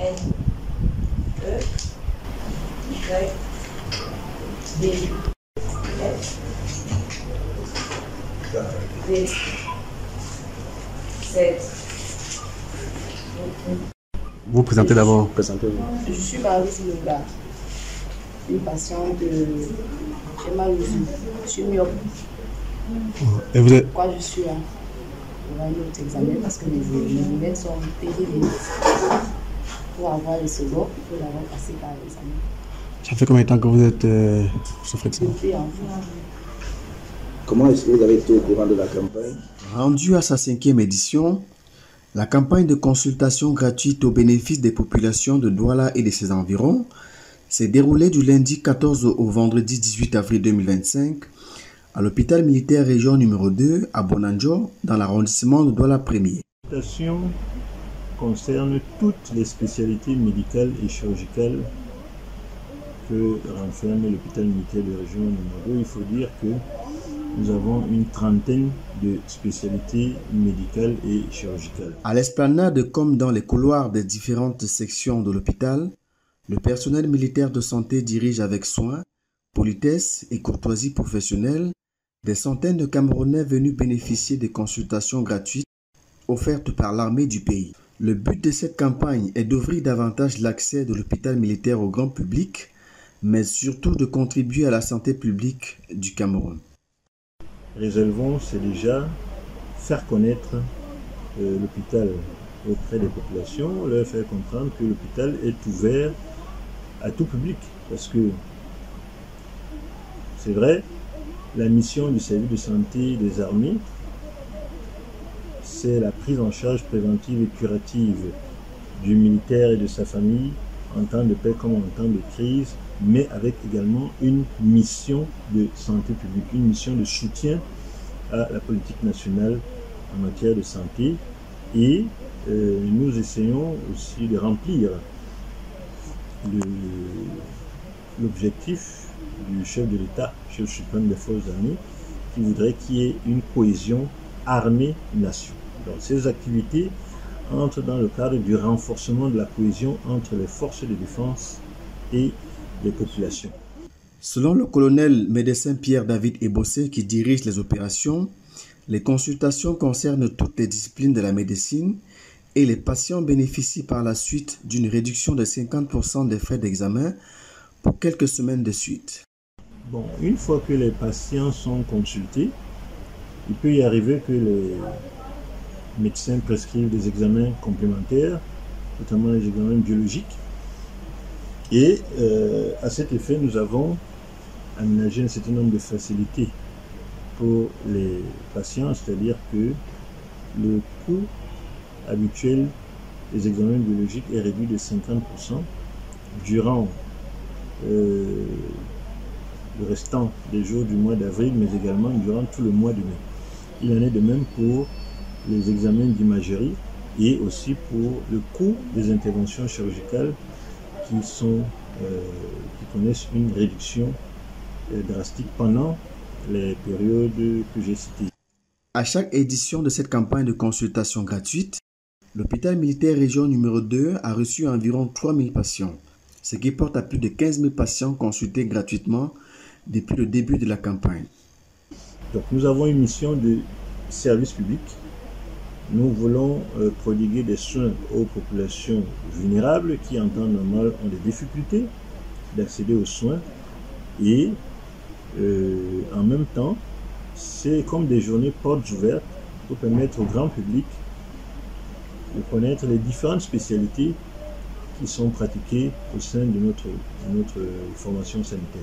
N, E, Y, D, F, V, Z. Vous présentez d'abord, présentez-vous. Je suis Marie Silonga, une patiente, j'ai mal aux yeux, je suis myope. Et vous êtes... Pourquoi je suis là? On va aller au examen parce que mes lunettes sont périmées. Pour avoir le second, il faut d'abord passer par l'examen. Ça fait combien de temps que vous êtes souffrez de ça? Depuis enfant. Comment est-ce que vous avez été au courant de la campagne? Rendue à sa 5e édition, la campagne de consultation gratuite au bénéfice des populations de Douala et de ses environs s'est déroulée du lundi 14 au vendredi 18 avril 2025 à l'hôpital militaire région numéro 2 à Bonanjo, dans l'arrondissement de Douala 1er. La consultation concerne toutes les spécialités médicales et chirurgicales que renferme l'hôpital militaire de région numéro 2. Il faut dire que nous avons une trentaine de spécialités médicales et chirurgicales. À l'esplanade comme dans les couloirs des différentes sections de l'hôpital, le personnel militaire de santé dirige avec soin, politesse et courtoisie professionnelle des centaines de Camerounais venus bénéficier des consultations gratuites offertes par l'armée du pays. Le but de cette campagne est d'ouvrir davantage l'accès de l'hôpital militaire au grand public, mais surtout de contribuer à la santé publique du Cameroun. Résolvons, c'est déjà faire connaître l'hôpital auprès des populations, leur faire comprendre que l'hôpital est ouvert à tout public. Parce que c'est vrai, la mission du service de santé des armées, c'est la prise en charge préventive et curative du militaire et de sa famille en temps de paix comme en temps de crise, mais avec également une mission de santé publique, une mission de soutien à la politique nationale en matière de santé. Et nous essayons aussi de remplir l'objectif du chef de l'État, chef suprême des forces armées, qui voudrait qu'il y ait une cohésion armée-nation. Donc ces activités entrent dans le cadre du renforcement de la cohésion entre les forces de défense et les populations. Selon le colonel médecin Pierre-David Ebossé qui dirige les opérations, les consultations concernent toutes les disciplines de la médecine et les patients bénéficient par la suite d'une réduction de 50% des frais d'examen pour quelques semaines de suite. Bon, une fois que les patients sont consultés, il peut y arriver que les médecins prescrivent des examens complémentaires, notamment les examens biologiques. Et à cet effet, nous avons aménagé un certain nombre de facilités pour les patients, c'est-à-dire que le coût habituel des examens biologiques est réduit de 50% durant le restant des jours du mois d'avril, mais également durant tout le mois de mai. Il en est de même pour les examens d'imagerie et aussi pour le coût des interventions chirurgicales qui connaissent une réduction drastique pendant les périodes que j'ai citées. À chaque édition de cette campagne de consultation gratuite, l'hôpital militaire région numéro 2 a reçu environ 3000 patients, ce qui porte à plus de 15 000 patients consultés gratuitement depuis le début de la campagne. Donc nous avons une mission de service public. Nous voulons prodiguer des soins aux populations vulnérables qui en temps normal ont des difficultés d'accéder aux soins et en même temps, c'est comme des journées portes ouvertes pour permettre au grand public de connaître les différentes spécialités qui sont pratiquées au sein de notre formation sanitaire.